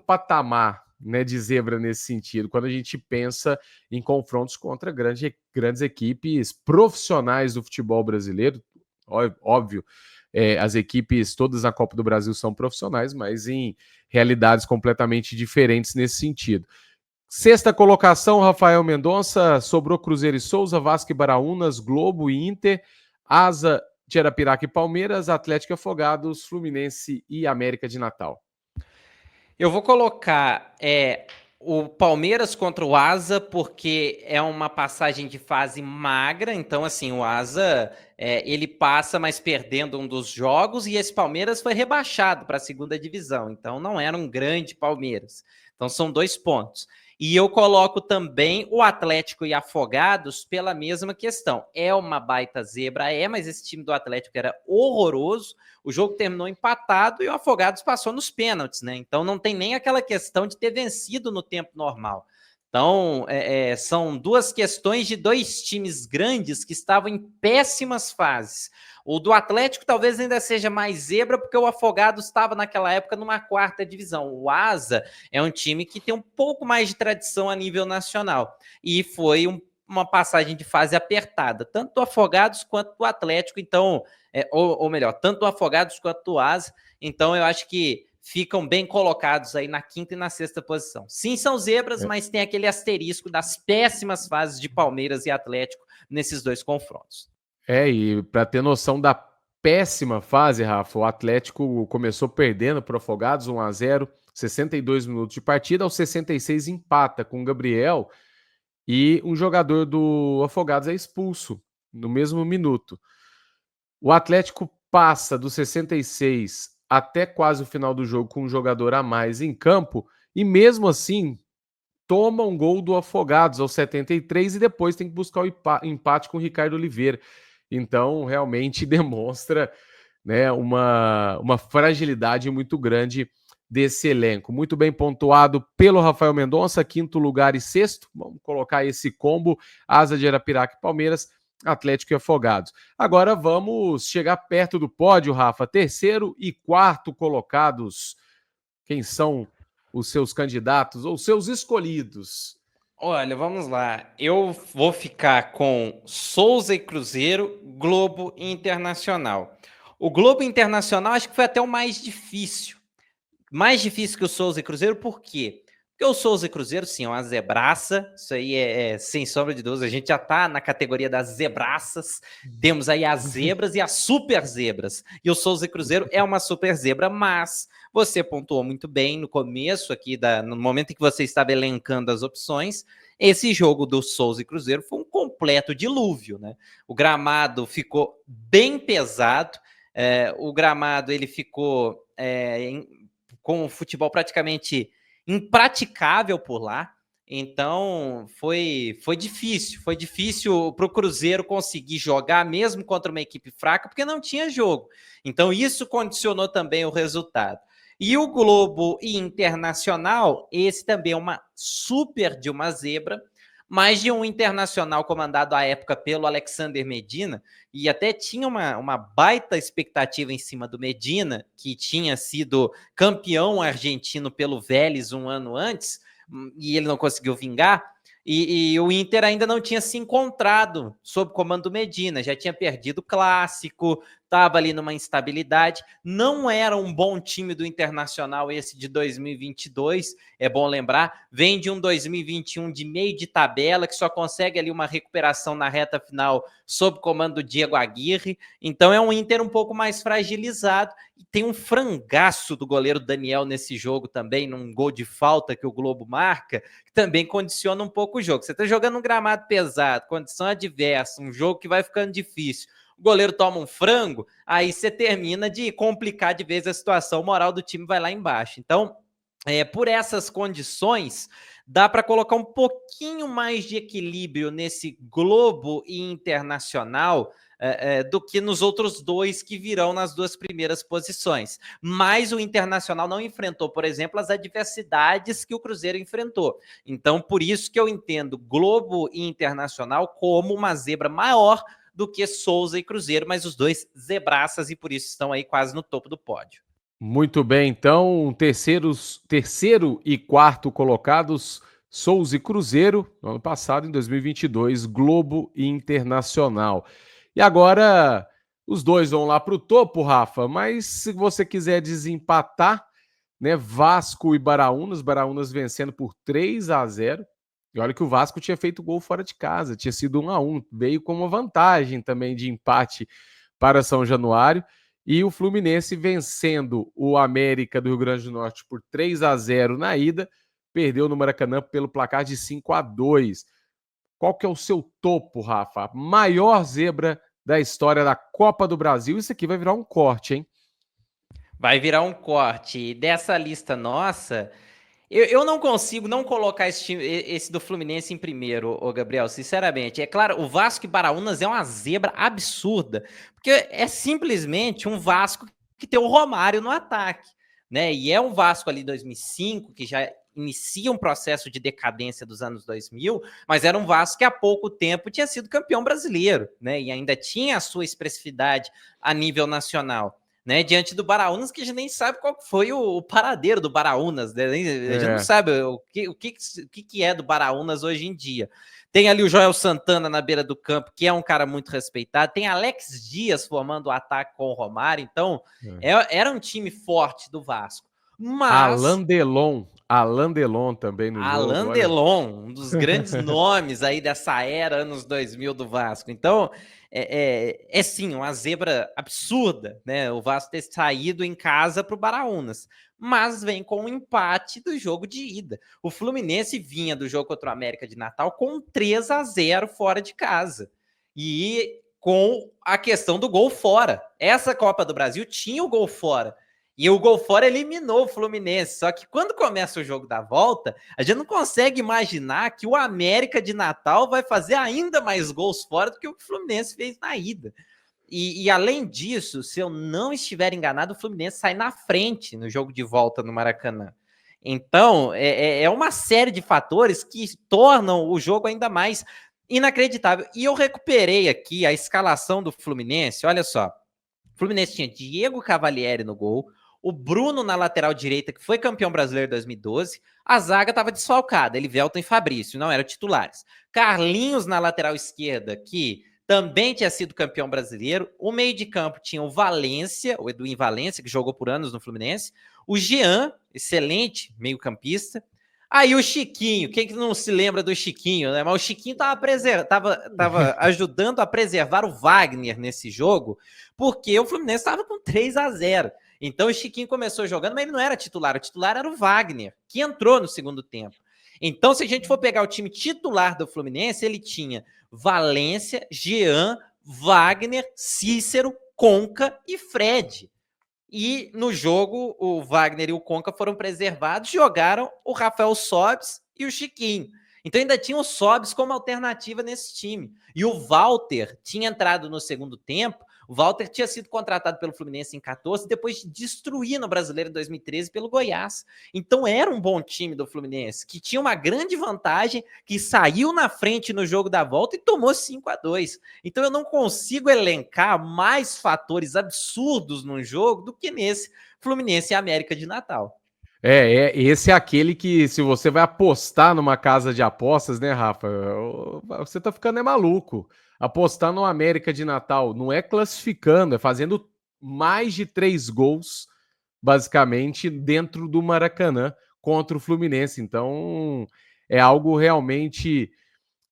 patamar, né, de zebra nesse sentido, quando a gente pensa em confrontos contra grandes equipes profissionais do futebol brasileiro. Óbvio, as equipes todas na Copa do Brasil são profissionais, mas em realidades completamente diferentes nesse sentido. Sexta colocação, Rafael Mendonça, sobrou Cruzeiro e Souza, Vasco e Baraunas, Globo e Inter, Asa de Arapiraca e Palmeiras, Atlético e Afogados, Fluminense e América de Natal. Eu vou colocar o Palmeiras contra o Asa, porque é uma passagem de fase magra. Então, assim, o Asa ele passa, mas perdendo um dos jogos, e esse Palmeiras foi rebaixado para a segunda divisão. Então, não era um grande Palmeiras. Então, são 2 pontos. E eu coloco também o Atlético e Afogados pela mesma questão. É uma baita zebra, mas esse time do Atlético era horroroso. O jogo terminou empatado e o Afogados passou nos pênaltis, né? Então não tem nem aquela questão de ter vencido no tempo normal. Então, são 2 questões de 2 times grandes que estavam em péssimas fases. O do Atlético talvez ainda seja mais zebra, porque o Afogados estava naquela época numa 4ª divisão. O Asa é um time que tem um pouco mais de tradição a nível nacional. E foi uma passagem de fase apertada, tanto do Afogados quanto do Atlético. Então, ou melhor, tanto do Afogados quanto do Asa. Então, eu acho que ficam bem colocados aí na 5ª e na 6ª posição. Sim, são zebras, mas tem aquele asterisco das péssimas fases de Palmeiras e Atlético nesses 2 confrontos. E para ter noção da péssima fase, Rafa, o Atlético começou perdendo para o Afogados 1-0, 62 minutos de partida, aos 66 empata com o Gabriel e um jogador do Afogados é expulso no mesmo minuto. O Atlético passa dos 66 até quase o final do jogo com um jogador a mais em campo e mesmo assim toma um gol do Afogados aos 73 e depois tem que buscar o empate com o Ricardo Oliveira. Então, realmente demonstra, né, uma fragilidade muito grande desse elenco. Muito bem pontuado pelo Rafael Mendonça, 5º lugar e 6º. Vamos colocar esse combo, Asa de Arapiraca e Palmeiras, Atlético e Afogados. Agora vamos chegar perto do pódio, Rafa. 3º e 4º colocados. Quem são os seus candidatos ou seus escolhidos? Olha, vamos lá. Eu vou ficar com Souza e Cruzeiro, Globo e Internacional. O Globo Internacional acho que foi até o mais difícil. Mais difícil que o Souza e Cruzeiro, por quê? Porque o Souza e Cruzeiro, sim, é uma zebraça. Isso aí sem sombra de dúvida. A gente já tá na categoria das zebraças. Temos aí as zebras e as super zebras. E o Souza e Cruzeiro é uma super zebra, mas você pontuou muito bem no começo aqui, no momento em que você estava elencando as opções. Esse jogo do Souza e Cruzeiro foi um completo dilúvio, né? O gramado ficou bem pesado. O gramado ele ficou com o futebol praticamente impraticável por lá. Então foi difícil para o Cruzeiro conseguir jogar mesmo contra uma equipe fraca, porque não tinha jogo. Então isso condicionou também o resultado. E o Globo e Internacional, esse também é uma super de uma zebra, mas de um Internacional comandado à época pelo Alexander Medina, e até tinha uma baita expectativa em cima do Medina, que tinha sido campeão argentino pelo Vélez um ano antes, e ele não conseguiu vingar, e o Inter ainda não tinha se encontrado sob comando do Medina, já tinha perdido o Clássico, estava ali numa instabilidade, não era um bom time do Internacional esse de 2022, é bom lembrar, vem de um 2021 de meio de tabela, que só consegue ali uma recuperação na reta final sob comando do Diego Aguirre, então é um Inter um pouco mais fragilizado, e tem um frangaço do goleiro Daniel nesse jogo também, num gol de falta que o Globo marca, que também condiciona um pouco o jogo. Você está jogando um gramado pesado, condição adversa, um jogo que vai ficando difícil, o goleiro toma um frango, aí você termina de complicar de vez a situação, o moral do time vai lá embaixo. Então, por essas condições, dá para colocar um pouquinho mais de equilíbrio nesse Globo e Internacional do que nos outros dois que virão nas duas primeiras posições. Mas o Internacional não enfrentou, por exemplo, as adversidades que o Cruzeiro enfrentou. Então, por isso que eu entendo Globo e Internacional como uma zebra maior do que Souza e Cruzeiro, mas os dois zebraças e por isso estão aí quase no topo do pódio. Muito bem, então, terceiro e quarto colocados, Souza e Cruzeiro, no ano passado, em 2022, Globo e Internacional. E agora, os dois vão lá para o topo, Rafa, mas se você quiser desempatar, né, Vasco e Baraunas vencendo por 3-0, e olha que o Vasco tinha feito gol fora de casa, tinha sido 1-1, veio com uma vantagem também de empate para São Januário, e o Fluminense vencendo o América do Rio Grande do Norte por 3-0 na ida, perdeu no Maracanã pelo placar de 5-2. Qual que é o seu topo, Rafa? Maior zebra da história da Copa do Brasil. Isso aqui vai virar um corte, hein? Vai virar um corte. Dessa lista nossa, eu não consigo não colocar esse do Fluminense em primeiro, ô Gabriel, sinceramente. É claro, o Vasco e Baraunas é uma zebra absurda, porque é simplesmente um Vasco que tem o Romário no ataque, né? E é um Vasco ali 2005, que já inicia um processo de decadência dos anos 2000, mas era um Vasco que há pouco tempo tinha sido campeão brasileiro, né? E ainda tinha a sua expressividade a nível nacional. Né, diante do Baraunas, que a gente nem sabe qual foi o paradeiro do Baraunas, né? A gente não sabe o que é do Baraunas hoje em dia. Tem ali o Joel Santana na beira do campo, que é um cara muito respeitado, tem Alex Dias formando o ataque com o Romário, então era um time forte do Vasco. Mas Alain Delon também no jogo. Alain Delon, um dos grandes nomes aí dessa era anos 2000 do Vasco. Então, é sim, uma zebra absurda, né? O Vasco ter saído em casa para o Baraunas. Mas vem com um empate do jogo de ida. O Fluminense vinha do jogo contra o América de Natal com 3-0 fora de casa. E com a questão do gol fora. Essa Copa do Brasil tinha o gol fora. E o gol fora eliminou o Fluminense. Só que quando começa o jogo da volta, a gente não consegue imaginar que o América de Natal vai fazer ainda mais gols fora do que o Fluminense fez na ida. E além disso, se eu não estiver enganado, o Fluminense sai na frente no jogo de volta no Maracanã. Então, é uma série de fatores que tornam o jogo ainda mais inacreditável. E eu recuperei aqui a escalação do Fluminense. Olha só, o Fluminense tinha Diego Cavalieri no gol, o Bruno na lateral direita, que foi campeão brasileiro em 2012, a zaga estava desfalcada, Elivelton e Fabrício, não eram titulares. Carlinhos na lateral esquerda, que também tinha sido campeão brasileiro. O meio de campo tinha o Valência, o Edwin Valência, que jogou por anos no Fluminense. O Jean, excelente meio campista. Aí o Chiquinho, quem que não se lembra do Chiquinho, né? Mas o Chiquinho estava ajudando a preservar o Wagner nesse jogo, porque o Fluminense estava com 3-0. Então o Chiquinho começou jogando, mas ele não era titular. O titular era o Wagner, que entrou no segundo tempo. Então, se a gente for pegar o time titular do Fluminense, ele tinha Valência, Jean, Wagner, Cícero, Conca e Fred. E no jogo, o Wagner e o Conca foram preservados, jogaram o Rafael Sobis e o Chiquinho. Então ainda tinha o Sobis como alternativa nesse time. E o Walter tinha entrado no segundo tempo. O Walter tinha sido contratado pelo Fluminense em 14, depois de destruir no Brasileiro em 2013 pelo Goiás. Então era um bom time do Fluminense, que tinha uma grande vantagem, que saiu na frente no jogo da volta e tomou 5-2. Então eu não consigo elencar mais fatores absurdos no jogo do que nesse Fluminense e América de Natal. Esse é aquele que, se você vai apostar numa casa de apostas, né, Rafa? Você tá ficando maluco. apostar no América de Natal não é classificando, é fazendo mais de 3 gols, basicamente, dentro do Maracanã contra o Fluminense. Então, é algo realmente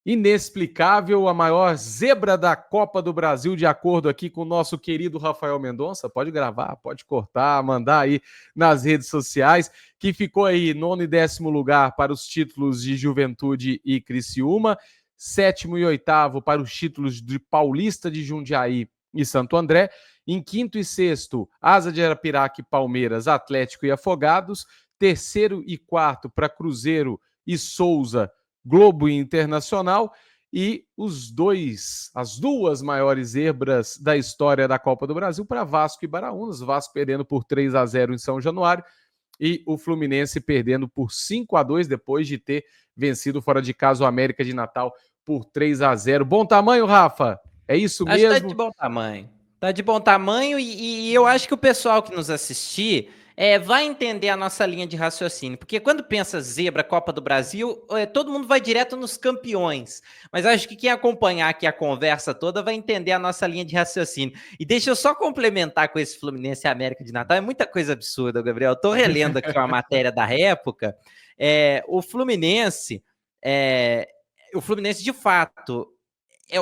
inexplicável, a maior zebra da Copa do Brasil, de acordo aqui com o nosso querido Rafael Mendonça. Pode gravar, pode cortar, mandar aí nas redes sociais, que ficou aí 9º e 10º lugar para os títulos de Juventude e Criciúma, 7º e 8º para os títulos de Paulista de Jundiaí e Santo André, em 5º e 6º, Asa de Arapiraca e Palmeiras, Atlético e Afogados, 3º e 4º para Cruzeiro e Souza, Globo e Internacional, e as duas maiores zebras da história da Copa do Brasil para Vasco e Baraúnas. Vasco perdendo por 3-0 em São Januário e o Fluminense perdendo por 5-2 depois de ter vencido fora de casa o América de Natal por 3-0. Bom tamanho, Rafa? É isso mesmo? Tá de bom tamanho. Tá de bom tamanho e eu acho que o pessoal que nos assistir vai entender a nossa linha de raciocínio, porque quando pensa zebra, Copa do Brasil, todo mundo vai direto nos campeões, mas acho que quem acompanhar aqui a conversa toda vai entender a nossa linha de raciocínio. E deixa eu só complementar com esse Fluminense e América de Natal, é muita coisa absurda, Gabriel. Eu tô relendo aqui uma matéria da época, o Fluminense de fato...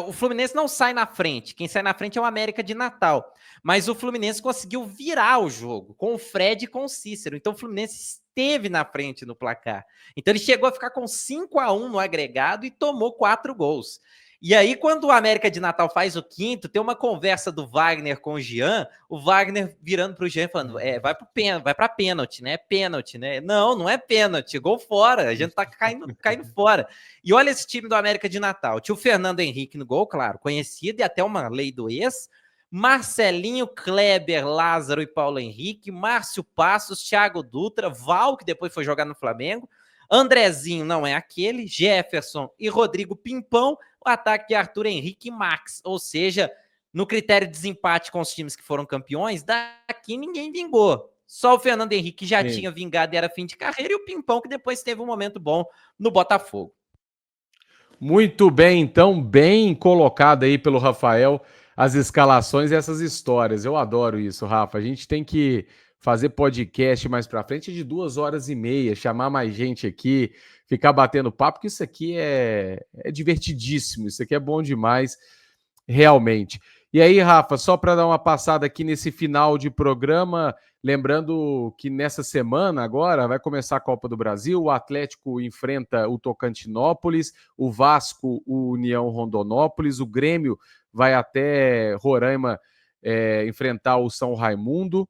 o Fluminense não sai na frente, quem sai na frente é o América de Natal, mas o Fluminense conseguiu virar o jogo com o Fred e com o Cícero, então o Fluminense esteve na frente no placar, então ele chegou a ficar com 5-1 no agregado e tomou 4 gols. E aí, quando o América de Natal faz o 5º, tem uma conversa do Wagner com o Jean, o Wagner virando pro Jean falando, vai pra pênalti, né? Pênalti, né? Não é pênalti, gol fora, a gente tá caindo fora. E olha esse time do América de Natal, tinha o Fernando Henrique no gol, claro, conhecido, e até uma lei do ex, Marcelinho, Kleber, Lázaro e Paulo Henrique, Márcio Passos, Thiago Dutra, Val, que depois foi jogar no Flamengo, Andrezinho não é aquele, Jefferson e Rodrigo Pimpão, o ataque de Arthur Henrique e Max, ou seja, no critério de desempate com os times que foram campeões, daqui ninguém vingou. Só o Fernando Henrique já tinha vingado e era fim de carreira, e o Pimpão que depois teve um momento bom no Botafogo. Muito bem, então, bem colocado aí pelo Rafael as escalações e essas histórias. Eu adoro isso, Rafa. A gente tem que fazer podcast mais pra frente de 2h30, chamar mais gente aqui, ficar batendo papo, porque isso aqui é divertidíssimo, isso aqui é bom demais, realmente. E aí, Rafa, só para dar uma passada aqui nesse final de programa, lembrando que nessa semana agora vai começar a Copa do Brasil, o Atlético enfrenta o Tocantinópolis, o Vasco o União Rondonópolis, o Grêmio vai até Roraima enfrentar o São Raimundo.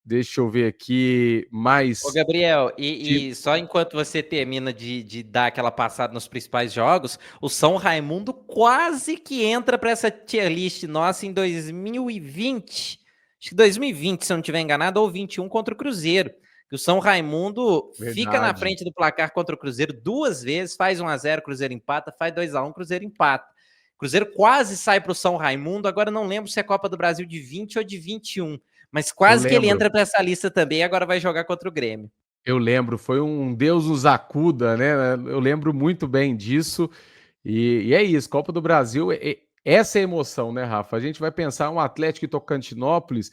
Deixa eu ver aqui mais... Ô, Gabriel, e só enquanto você termina de dar aquela passada nos principais jogos, o São Raimundo quase que entra para essa tier list nossa em 2020. Acho que 2020, se eu não estiver enganado, ou 21 contra o Cruzeiro. O São Raimundo fica na frente do placar contra o Cruzeiro 2 vezes, faz 1-0, Cruzeiro empata, faz 2-1, Cruzeiro empata. Cruzeiro quase sai para o São Raimundo, agora não lembro se é Copa do Brasil de 20 ou de 21. Mas quase que ele entra para essa lista também e agora vai jogar contra o Grêmio. Eu lembro, foi um Deus nos acuda, né? Eu lembro muito bem disso. E é isso, Copa do Brasil, essa é a emoção, né, Rafa? A gente vai pensar um Atlético e Tocantinópolis,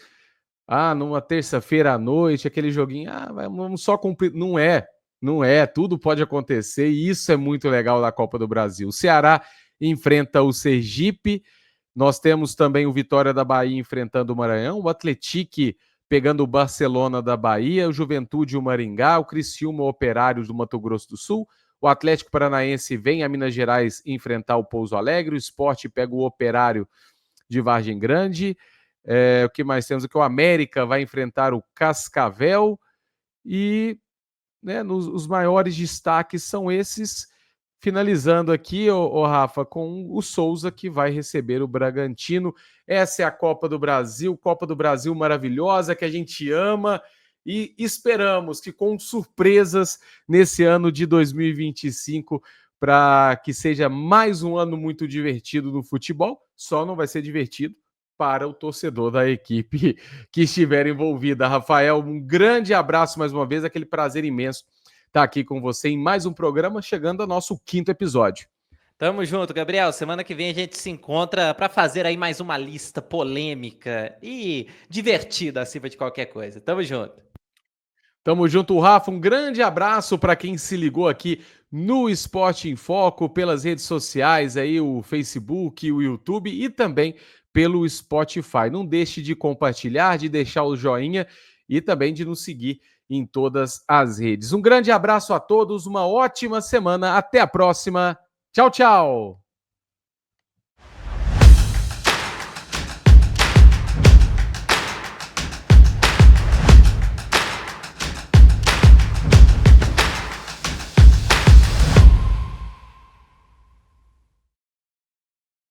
numa terça-feira à noite, aquele joguinho, vamos só cumprir. Não é, tudo pode acontecer e isso é muito legal da Copa do Brasil. O Ceará enfrenta o Sergipe. Nós temos também o Vitória da Bahia enfrentando o Maranhão, o Atlético pegando o Barcelona da Bahia, o Juventude e o Maringá, o Criciúma o Operário do Mato Grosso do Sul, o Atlético Paranaense vem a Minas Gerais enfrentar o Pouso Alegre, o Sport pega o Operário de Vargem Grande, o que mais temos aqui? O América vai enfrentar o Cascavel e os maiores destaques são esses. Finalizando aqui, Rafa, com o Souza, que vai receber o Bragantino. Essa é a Copa do Brasil maravilhosa, que a gente ama e esperamos que com surpresas nesse ano de 2025, para que seja mais um ano muito divertido no futebol. Só não vai ser divertido para o torcedor da equipe que estiver envolvida. Rafael, um grande abraço mais uma vez, aquele prazer imenso estar aqui com você em mais um programa, chegando ao nosso 5º episódio. Tamo junto, Gabriel. Semana que vem a gente se encontra para fazer aí mais uma lista polêmica e divertida acima de qualquer coisa. Tamo junto. Tamo junto, Rafa. Um grande abraço para quem se ligou aqui no Esporte em Foco, pelas redes sociais aí, o Facebook, o YouTube e também pelo Spotify. Não deixe de compartilhar, de deixar o joinha e também de nos seguir em todas as redes. Um grande abraço a todos, uma ótima semana. Até a próxima. Tchau, tchau!